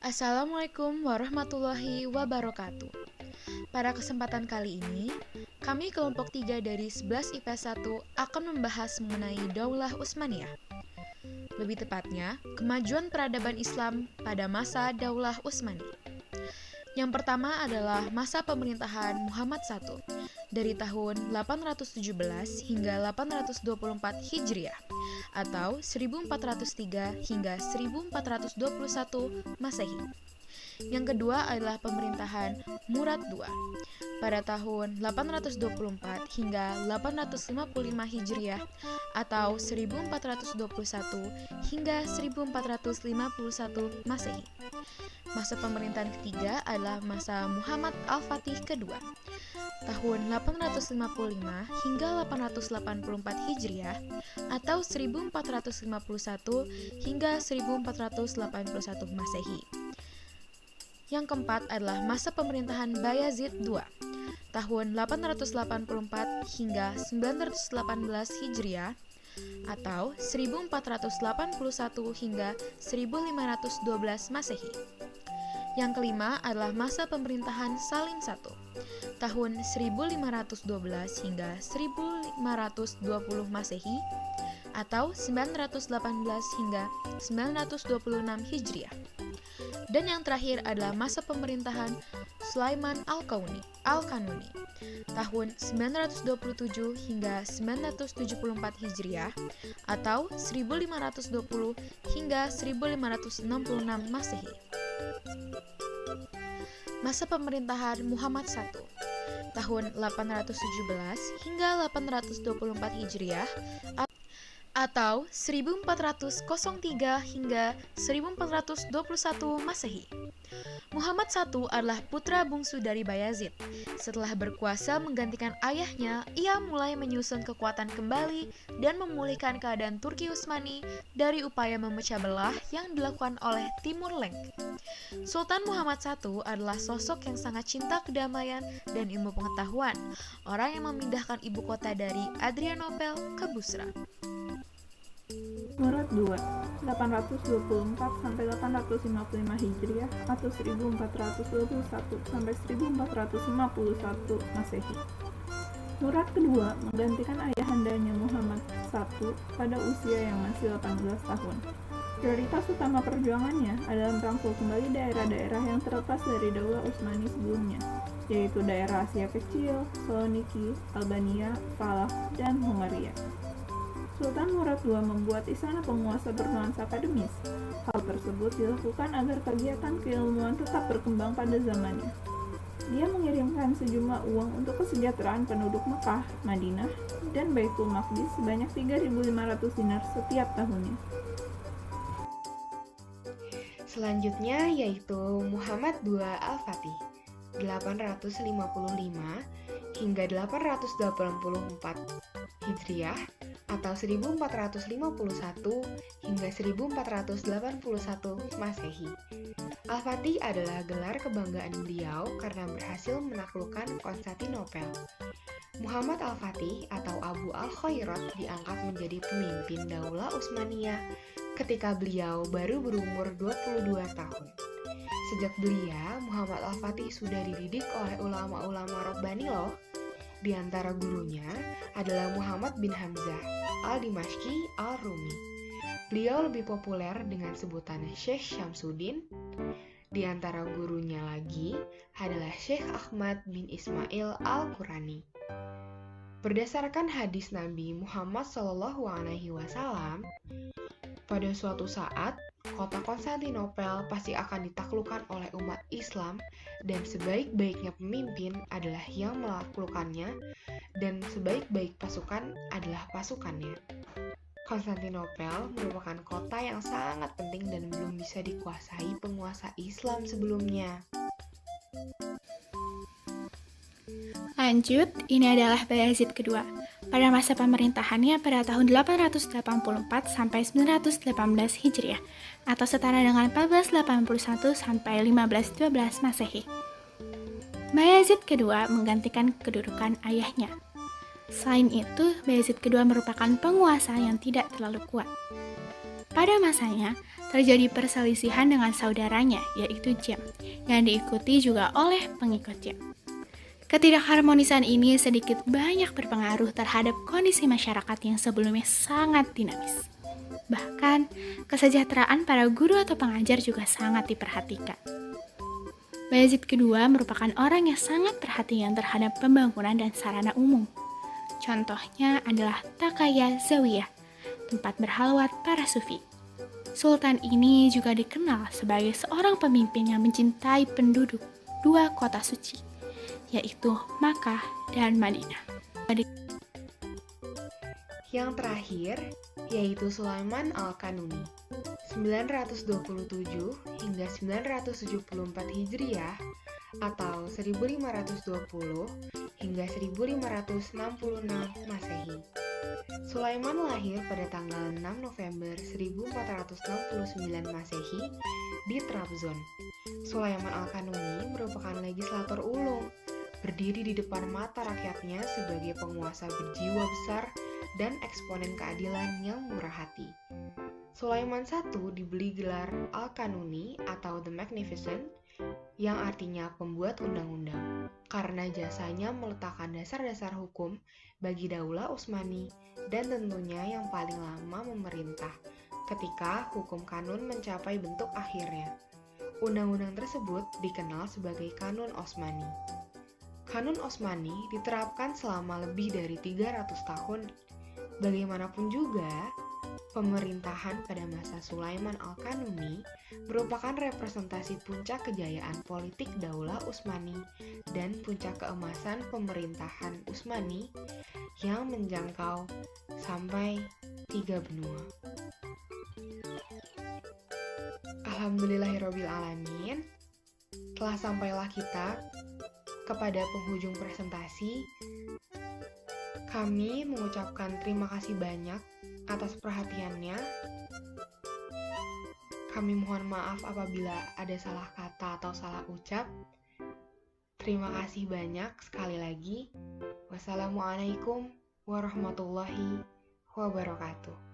Assalamualaikum warahmatullahi wabarakatuh. Pada kesempatan kali ini, kami kelompok 3 dari 11 IPS 1 akan membahas mengenai Daulah Utsmaniyah. Lebih tepatnya, kemajuan peradaban Islam pada masa Daulah Utsmaniyah. Yang pertama adalah masa pemerintahan Muhammad I dari tahun 817 hingga 824 Hijriah atau 1403 hingga 1421 Masehi. Yang kedua adalah pemerintahan Murad II pada tahun 824 hingga 855 Hijriah atau 1421 hingga 1451 Masehi. Masa pemerintahan ketiga adalah masa Muhammad Al-Fatih kedua tahun 855 hingga 884 Hijriah atau 1451 hingga 1481 Masehi. Yang keempat adalah masa pemerintahan Bayazid II tahun 884 hingga 918 Hijriah atau 1481 hingga 1512 Masehi. Yang kelima adalah masa pemerintahan Salim I tahun 1512 hingga 1520 Masehi atau 918 hingga 926 Hijriah. Dan yang terakhir adalah masa pemerintahan Sulaiman Al-Kanuni tahun 927 hingga 974 Hijriah atau 1520 hingga 1566 Masehi. Masa pemerintahan Muhammad I tahun 817 hingga 824 Hijriah atau 1403 hingga 1421 Masehi. Muhammad I adalah putra bungsu dari Bayazid. Setelah berkuasa menggantikan ayahnya, ia mulai menyusun kekuatan kembali dan memulihkan keadaan Turki Utsmani dari upaya memecah belah yang dilakukan oleh Timur Lenk. Sultan Muhammad I adalah sosok yang sangat cinta kedamaian dan ilmu pengetahuan, orang yang memindahkan ibu kota dari Adrianopel ke Busra. Murad II 824 sampai 855 Hijriah atau 1421 sampai 1451 Masehi. Murad kedua menggantikan ayahandanya Muhammad I pada usia yang masih 18 tahun. Prioritas utama perjuangannya adalah merangkul kembali daerah-daerah yang terlepas dari Daulah Utsmani sebelumnya, yaitu daerah Asia Kecil, Saloniki, Albania, Falah, dan Hungaria. Sultan Murad II membuat istana penguasa bernuansa akademis. Hal tersebut dilakukan agar kegiatan keilmuan tetap berkembang pada zamannya. Dia mengirimkan sejumlah uang untuk kesejahteraan penduduk Mekah, Madinah, dan Baitul Maqdis sebanyak 3.500 dinar setiap tahunnya. Selanjutnya yaitu Muhammad II Al-Fatih 855 hingga 884 Hijriah atau 1451 hingga 1481 Masehi. Al-Fatih adalah gelar kebanggaan beliau karena berhasil menaklukkan Konstantinopel. Muhammad Al-Fatih atau Abu Al-Khairat diangkat menjadi pemimpin Daulah Utsmaniyah ketika beliau baru berumur 22 tahun. Sejak belia, Muhammad Al-Fatih sudah dididik oleh ulama-ulama Rabbani loh. Di antara gurunya adalah Muhammad bin Hamzah Al-Dimashqi Al-Rumi. Beliau lebih populer dengan sebutan Syekh Syamsuddin. Di antara gurunya lagi adalah Syekh Ahmad bin Ismail Al-Qurani. Berdasarkan hadis Nabi Muhammad SAW, pada suatu saat, kota Konstantinopel pasti akan ditaklukkan oleh umat Islam dan sebaik-baiknya pemimpin adalah yang menaklukkannya dan sebaik-baik pasukan adalah pasukannya. Konstantinopel merupakan kota yang sangat penting dan belum bisa dikuasai penguasa Islam sebelumnya. Lanjut, ini adalah Bayazid kedua. Pada masa pemerintahannya pada tahun 884 sampai 918 Hijriah atau setara dengan 1481 sampai 1512 Masehi. Bayazid kedua menggantikan kedudukan ayahnya. Selain itu, Bayezid kedua merupakan penguasa yang tidak terlalu kuat. Pada masanya, terjadi perselisihan dengan saudaranya, yaitu Jem, yang diikuti juga oleh pengikut Jem. Ketidakharmonisan ini sedikit banyak berpengaruh terhadap kondisi masyarakat yang sebelumnya sangat dinamis. Bahkan, kesejahteraan para guru atau pengajar juga sangat diperhatikan. Bayezid kedua merupakan orang yang sangat perhatian terhadap pembangunan dan sarana umum. Contohnya adalah Takaya Zawiyah, tempat berhalwat para sufi. Sultan ini juga dikenal sebagai seorang pemimpin yang mencintai penduduk dua kota suci, yaitu Makkah dan Madinah. Yang terakhir, yaitu Sulaiman Al-Kanuni, 927 hingga 974 Hijriah atau 1520 hingga 1566 Masehi. Sulaiman lahir pada tanggal 6 November 1469 Masehi di Trabzon. Sulaiman Al-Kanuni merupakan legislator ulung, berdiri di depan mata rakyatnya sebagai penguasa berjiwa besar dan eksponen keadilan yang murah hati. Sulaiman I diberi gelar Al-Kanuni atau The Magnificent, yang artinya pembuat undang-undang, karena jasanya meletakkan dasar-dasar hukum bagi Daulah Utsmani dan tentunya yang paling lama memerintah ketika hukum kanun mencapai bentuk akhirnya. Undang-undang tersebut dikenal sebagai Kanun Utsmani. Kanun Utsmani diterapkan selama lebih dari 300 tahun. Bagaimanapun juga, pemerintahan pada masa Sulaiman Al-Kanuni merupakan representasi puncak kejayaan politik Daulah Utsmani dan puncak keemasan pemerintahan Utsmani yang menjangkau sampai 3 benua. Alhamdulillahirrabbilalamin, telah sampailah kita kepada penghujung presentasi. Kami mengucapkan terima kasih banyak atas perhatiannya. Kami mohon maaf apabila ada salah kata atau salah ucap. Terima kasih banyak sekali lagi. Wassalamualaikum warahmatullahi wabarakatuh.